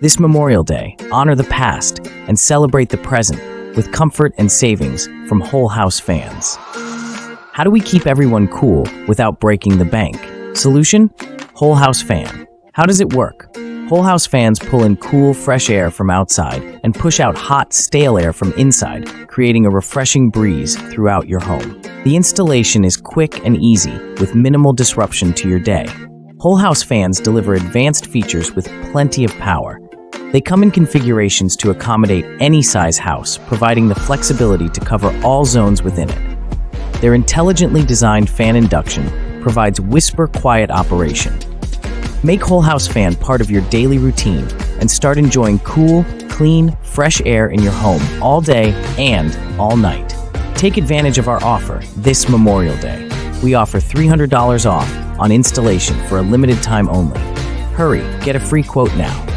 This Memorial Day, honor the past and celebrate the present with comfort and savings from Whole House Fans. How do we keep everyone cool without breaking the bank? Solution? Whole House Fan. How does it work? Whole House Fans pull in cool, fresh air from outside and push out hot, stale air from inside, creating a refreshing breeze throughout your home. The installation is quick and easy, with minimal disruption to your day. Whole House Fans deliver advanced features with plenty of power. They come in configurations to accommodate any size house, providing the flexibility to cover all zones within it. Their intelligently designed fan induction provides whisper-quiet operation. Make Whole House Fan part of your daily routine and start enjoying cool, clean, fresh air in your home all day and all night. Take advantage of our offer this Memorial Day. We offer $300 off on installation for a limited time only. Hurry, get a free quote now.